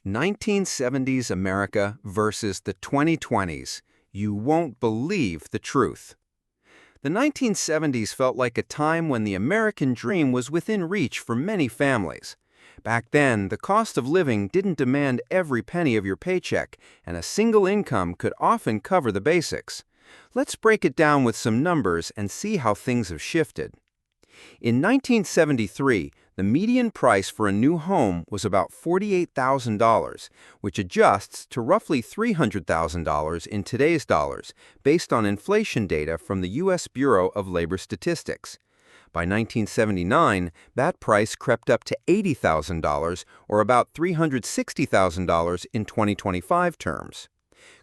1970s America versus the 2020s. You won't believe the truth. The 1970s felt like a time when the American dream was within reach for many families. Back then, the cost of living didn't demand every penny of your paycheck, and a single income could often cover the basics. Let's break it down with some numbers and see how things have shifted. In 1973, the median price for a new home was about $48,000, which adjusts to roughly $300,000 in today's dollars, based on inflation data from the U.S. Bureau of Labor Statistics. By 1979, that price crept up to $80,000, or about $360,000 in 2025 terms.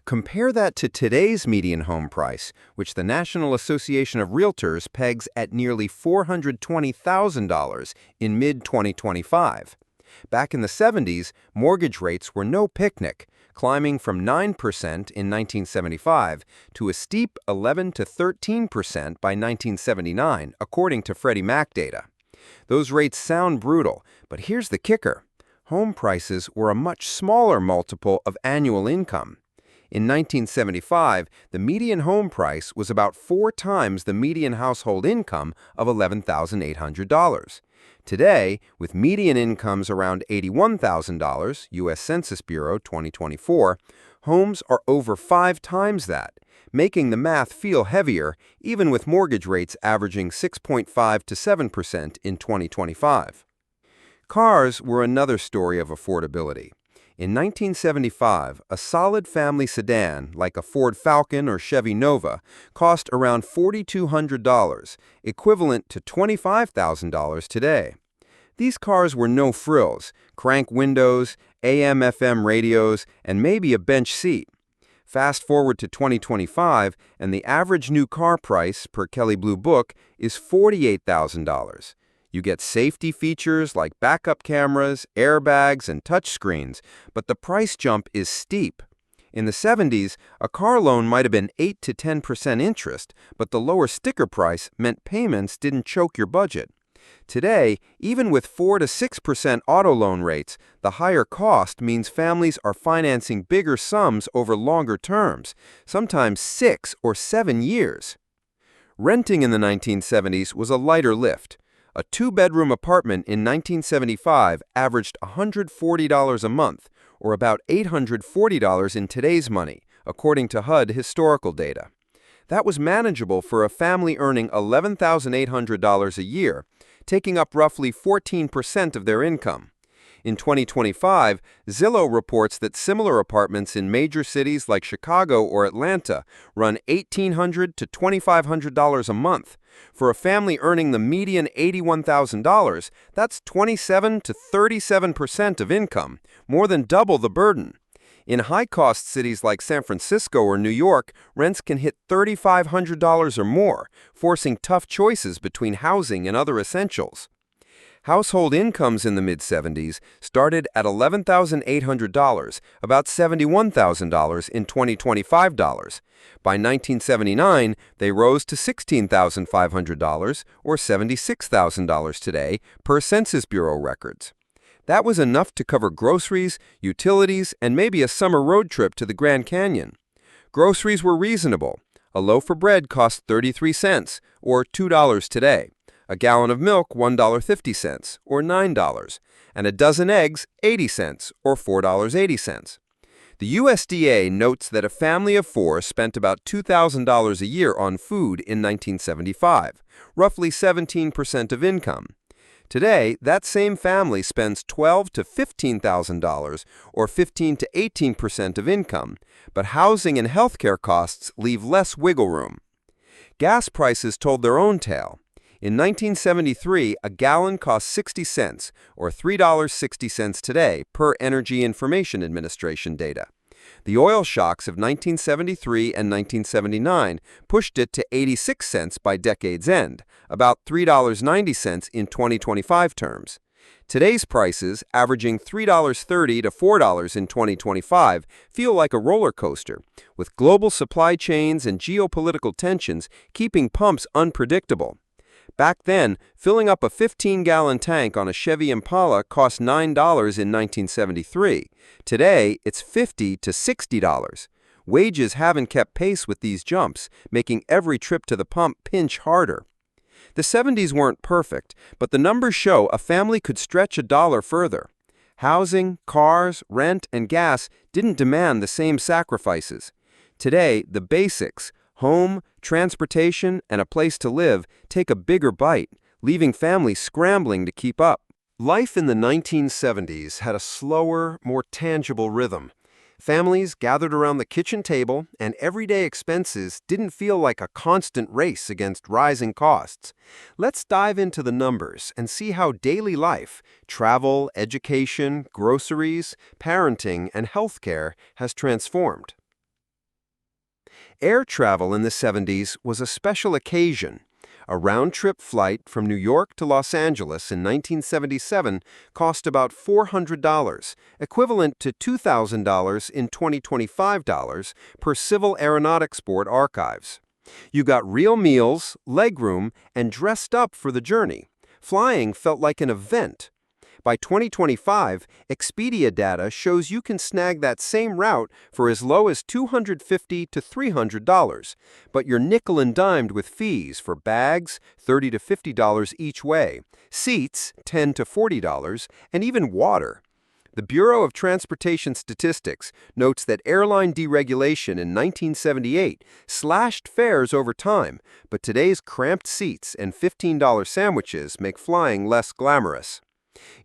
Compare that to today's median home price, which the National Association of Realtors pegs at nearly $420,000 in mid-2025. Back in the 70s, mortgage rates were no picnic, climbing from 9% in 1975 to a steep 11 to 13% by 1979, according to Freddie Mac data. Those rates sound brutal, but here's the kicker. Home prices were a much smaller multiple of annual income. In 1975, the median home price was about 4 times the median household income of $11,800. Today, with median incomes around $81,000, U.S. Census Bureau 2024, homes are over 5 times that, making the math feel heavier, even with mortgage rates averaging 6.5 to 7% in 2025. Cars were another story of affordability. In 1975, a solid family sedan, like a Ford Falcon or Chevy Nova, cost around $4,200, equivalent to $25,000 today. These cars were no frills, crank windows, AM/FM radios, and maybe a bench seat. Fast forward to 2025, and the average new car price, per Kelley Blue Book, is $48,000. You get safety features like backup cameras, airbags, and touchscreens, but the price jump is steep. In the 70s, a car loan might have been 8 to 10% interest, but the lower sticker price meant payments didn't choke your budget. Today, even with 4 to 6% auto loan rates, the higher cost means families are financing bigger sums over longer terms, sometimes 6 or 7 years. Renting in the 1970s was a lighter lift. A 2-bedroom apartment in 1975 averaged $140 a month, or about $840 in today's money, according to HUD historical data. That was manageable for a family earning $11,800 a year, taking up roughly 14% of their income. In 2025, Zillow reports that similar apartments in major cities like Chicago or Atlanta run $1,800 to $2,500 a month. For a family earning the median $81,000, that's 27 to 37% of income, more than double the burden. In high-cost cities like San Francisco or New York, rents can hit $3,500 or more, forcing tough choices between housing and other essentials. Household incomes in the mid-70s started at $11,800, about $71,000 in 2025 dollars. By 1979, they rose to $16,500, or $76,000 today, per Census Bureau records. That was enough to cover groceries, utilities, and maybe a summer road trip to the Grand Canyon. Groceries were reasonable. A loaf of bread cost 33 cents, or $2 today. A gallon of milk, $1.50, or $9, and a dozen eggs, 80 cents, or $4.80. The USDA notes that a family of 4 spent about $2,000 a year on food in 1975, roughly 17% of income. Today, that same family spends $12,000 to $15,000, or 15 to 18% of income, but housing and healthcare costs leave less wiggle room. Gas prices told their own tale. In 1973, a gallon cost 60 cents, or $3.60 today, per Energy Information Administration data. The oil shocks of 1973 and 1979 pushed it to 86 cents by decade's end, about $3.90 in 2025 terms. Today's prices, averaging $3.30 to $4 in 2025, feel like a roller coaster, with global supply chains and geopolitical tensions keeping pumps unpredictable. Back then, filling up a 15-gallon tank on a Chevy Impala cost $9 in 1973. Today, it's $50 to $60. Wages haven't kept pace with these jumps, making every trip to the pump pinch harder. The 70s weren't perfect, but the numbers show a family could stretch a dollar further. Housing, cars, rent, and gas didn't demand the same sacrifices. Today, the basics, home, transportation, and a place to live, take a bigger bite, leaving families scrambling to keep up. Life in the 1970s had a slower, more tangible rhythm. Families gathered around the kitchen table, and everyday expenses didn't feel like a constant race against rising costs. Let's dive into the numbers and see how daily life, travel, education, groceries, parenting, and healthcare has transformed. Air travel in the 70s was a special occasion. A round-trip flight from New York to Los Angeles in 1977 cost about $400, equivalent to $2,000 in 2025 dollars per Civil Aeronautics Board archives. You got real meals, legroom, and dressed up for the journey. Flying felt like an event. By 2025, Expedia data shows you can snag that same route for as low as $250 to $300, but you're nickel and dimed with fees for bags, $30 to $50 each way, seats, $10 to $40, and even water. The Bureau of Transportation Statistics notes that airline deregulation in 1978 slashed fares over time, but today's cramped seats and $15 sandwiches make flying less glamorous.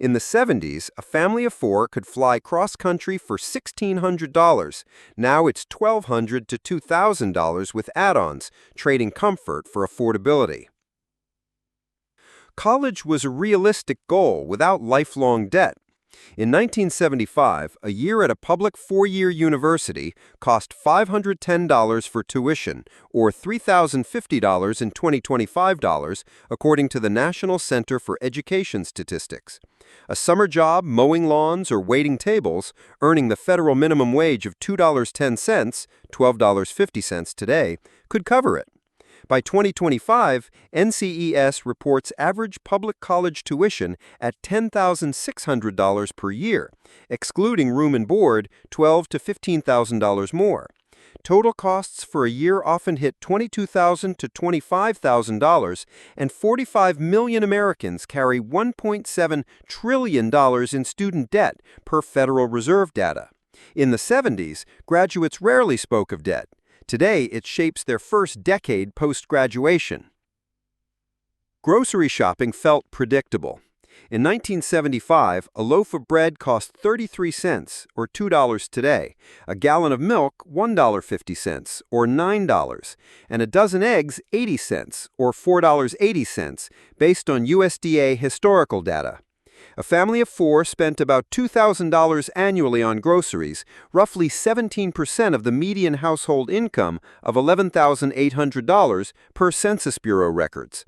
In the 70s, a family of four could fly cross-country for $1,600. Now it's $1,200 to $2,000 with add-ons, trading comfort for affordability. College was a realistic goal without lifelong debt. In 1975, a year at a public four-year university cost $510 for tuition, or $3,050 in 2025 dollars, according to the National Center for Education Statistics. A summer job mowing lawns or waiting tables, earning the federal minimum wage of $2.10, $12.50 today, could cover it. By 2025, NCES reports average public college tuition at $10,600 per year, excluding room and board, $12,000 to $15,000 more. Total costs for a year often hit $22,000 to $25,000, and 45 million Americans carry $1.7 trillion in student debt per Federal Reserve data. In the 70s, graduates rarely spoke of debt. Today, it shapes their first decade post-graduation. Grocery shopping felt predictable. In 1975, a loaf of bread cost 33 cents, or $2 today, a gallon of milk $1.50, or $9, and a dozen eggs 80 cents, or $4.80, based on USDA historical data. A family of four spent about $2,000 annually on groceries, roughly 17% of the median household income of $11,800 per Census Bureau records.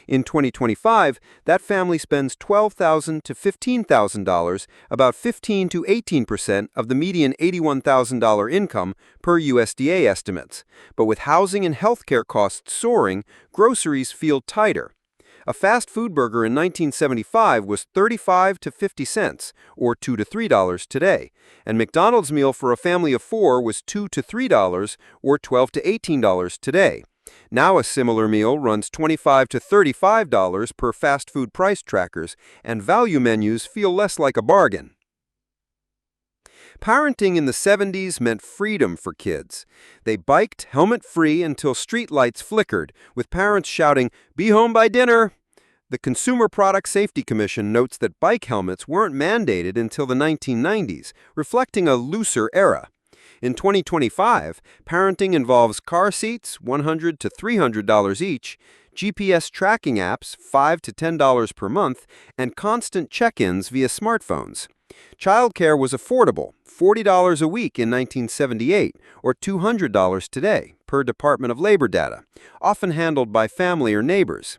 In 2025, that family spends $12,000 to $15,000, about 15 to 18% of the median $81,000 income per USDA estimates. But with housing and healthcare costs soaring, groceries feel tighter. A fast food burger in 1975 was 35 to 50 cents, or $2 to $3 today, and McDonald's meal for a family of four was $2 to $3, or $12 to $18 today. Now a similar meal runs $25 to $35 per fast food price trackers, and value menus feel less like a bargain. Parenting in the 70s meant freedom for kids. They biked helmet-free until streetlights flickered, with parents shouting, "Be home by dinner!" The Consumer Product Safety Commission notes that bike helmets weren't mandated until the 1990s, reflecting a looser era. In 2025, parenting involves car seats, $100 to $300 each, GPS tracking apps, $5 to $10 per month, and constant check-ins via smartphones. Childcare was affordable, $40 a week in 1978, or $200 today, per Department of Labor data, often handled by family or neighbors.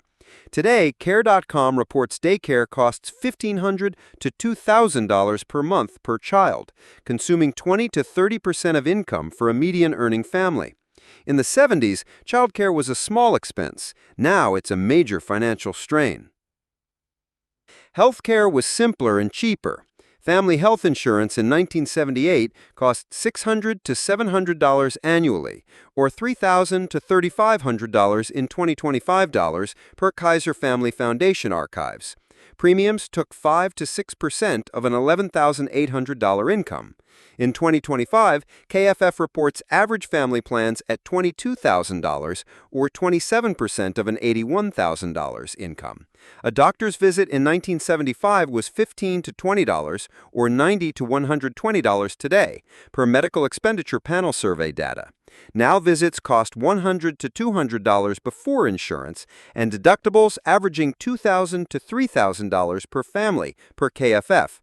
Today, Care.com reports daycare costs $1,500 to $2,000 per month per child, consuming 20 to 30% of income for a median earning family. In the 70s, childcare was a small expense. Now it's a major financial strain. Healthcare was simpler and cheaper. Family health insurance in 1978 cost $600 to $700 annually, or $3,000 to $3,500 in 2025 dollars per Kaiser Family Foundation archives. Premiums took 5 to 6% of an $11,800 income. In 2025, KFF reports average family plans at $22,000 or 27% of an $81,000 income. A doctor's visit in 1975 was $15 to $20 or $90 to $120 today, per medical expenditure panel survey data. Now visits cost $100 to $200 before insurance, and deductibles averaging $2,000 to $3,000 per family, per KFF.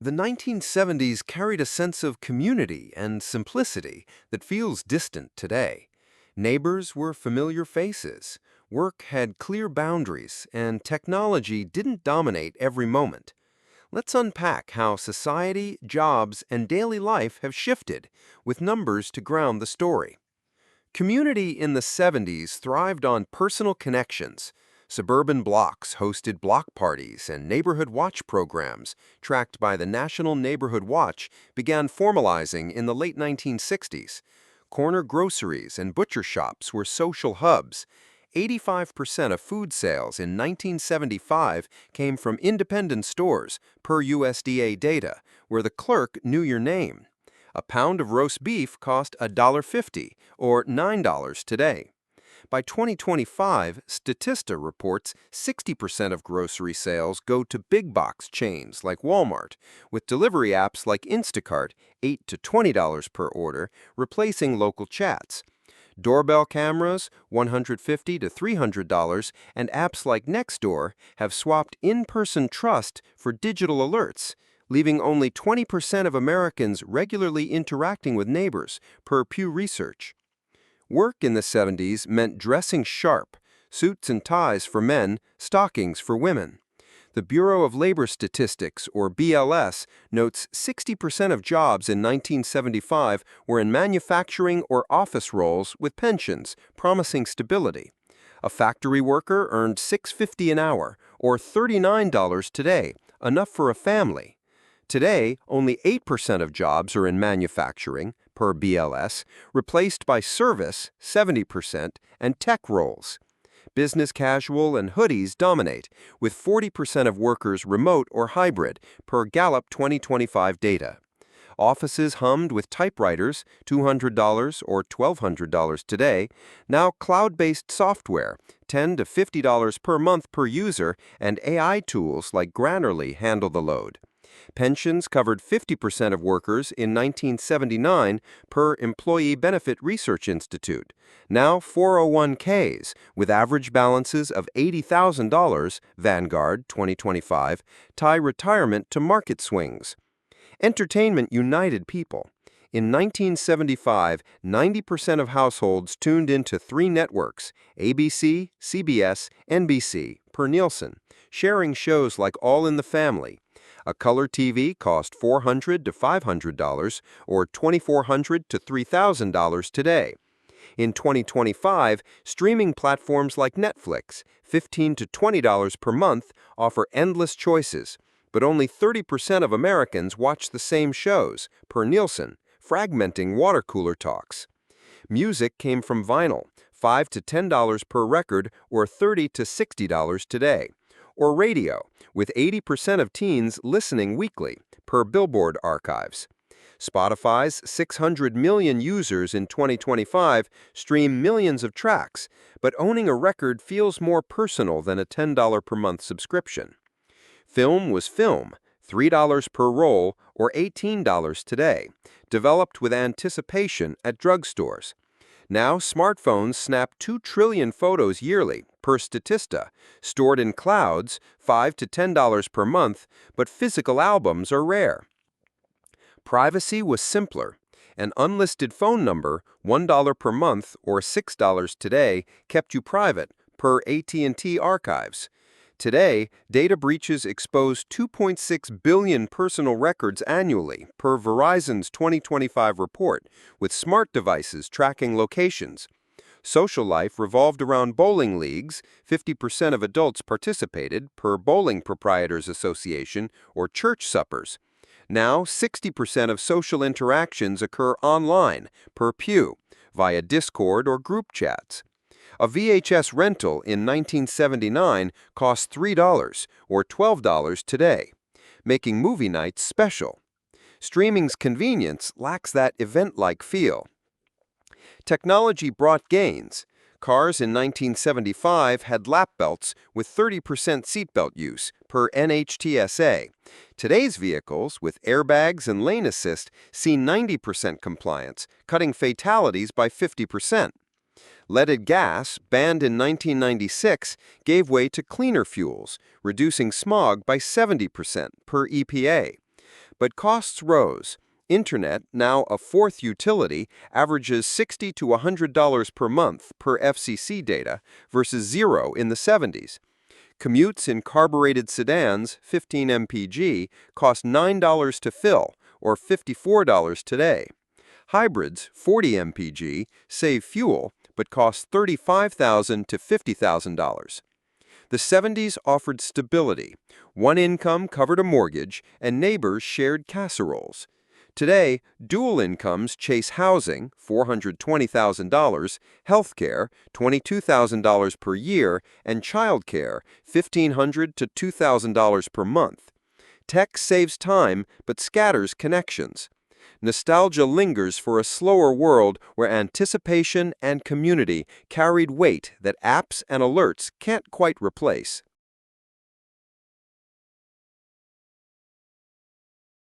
The 1970s carried a sense of community and simplicity that feels distant today. Neighbors were familiar faces, work had clear boundaries, and technology didn't dominate every moment. Let's unpack how society, jobs, and daily life have shifted, with numbers to ground the story. Community in the 70s thrived on personal connections. Suburban blocks hosted block parties, and neighborhood watch programs, tracked by the National Neighborhood Watch, began formalizing in the late 1960s. Corner groceries and butcher shops were social hubs. 85% of food sales in 1975 came from independent stores, per USDA data, where the clerk knew your name. A pound of roast beef cost $1.50, or $9 today. By 2025, Statista reports 60% of grocery sales go to big box chains like Walmart, with delivery apps like Instacart, $8 to $20 per order, replacing local chats. Doorbell cameras, $150 to $300, and apps like Nextdoor have swapped in-person trust for digital alerts, leaving only 20% of Americans regularly interacting with neighbors, per Pew Research. Work in the 70s meant dressing sharp, suits and ties for men, stockings for women. The Bureau of Labor Statistics, or BLS, notes 60% of jobs in 1975 were in manufacturing or office roles with pensions, promising stability. A factory worker earned $6.50 an hour, or $39 today, enough for a family. Today, only 8% of jobs are in manufacturing, per BLS, replaced by service, 70%, and tech roles. Business casual and hoodies dominate, with 40% of workers remote or hybrid, per Gallup 2025 data. Offices hummed with typewriters, $200 or $1,200 today, now cloud-based software, $10 to $50 per month per user, and AI tools like Grammarly handle the load. Pensions covered 50% of workers in 1979 per Employee Benefit Research Institute. Now 401ks, with average balances of $80,000, Vanguard 2025, tie retirement to market swings. Entertainment united people. In 1975, 90% of households tuned into 3 networks, ABC, CBS, NBC, per Nielsen, sharing shows like All in the Family. A color TV cost $400 to $500, or $2,400 to $3,000 today. In 2025, streaming platforms like Netflix, $15 to $20 per month, offer endless choices, but only 30% of Americans watch the same shows, per Nielsen, fragmenting water cooler talks. Music came from vinyl, $5 to $10 per record, or $30 to $60 today. Or radio, with 80% of teens listening weekly, per Billboard archives. Spotify's 600 million users in 2025 stream millions of tracks, but owning a record feels more personal than a $10 per month subscription. Film was film, $3 per roll, or $18 today, developed with anticipation at drugstores. Now, smartphones snap 2 trillion photos yearly, per Statista, stored in clouds, $5 to $10 per month, but physical albums are rare. Privacy was simpler. An unlisted phone number, $1 per month or $6 today, kept you private, per AT&T archives. Today, data breaches expose 2.6 billion personal records annually, per Verizon's 2025 report, with smart devices tracking locations. Social life revolved around bowling leagues. 50% of adults participated, per Bowling Proprietors Association, or church suppers. Now, 60% of social interactions occur online, per Pew, via Discord or group chats. A VHS rental in 1979 cost $3 or $12 today, making movie nights special. Streaming's convenience lacks that event-like feel. Technology brought gains. Cars in 1975 had lap belts with 30% seatbelt use, per NHTSA. Today's vehicles, with airbags and lane assist, see 90% compliance, cutting fatalities by 50%. Leaded gas, banned in 1996, gave way to cleaner fuels, reducing smog by 70%, per EPA. But costs rose. Internet, now a fourth utility, averages $60 to $100 per month, per FCC data, versus zero in the 70s. Commutes in carbureted sedans, 15 mpg, cost $9 to fill, or $54 today. Hybrids, 40 mpg, save fuel, but cost $35,000 to $50,000. The 70s offered stability. One income covered a mortgage, and neighbors shared casseroles. Today, dual incomes chase housing, $420,000, healthcare, $22,000 per year, and childcare, $1,500 to $2,000 per month. Tech saves time but scatters connections. Nostalgia lingers for a slower world where anticipation and community carried weight that apps and alerts can't quite replace.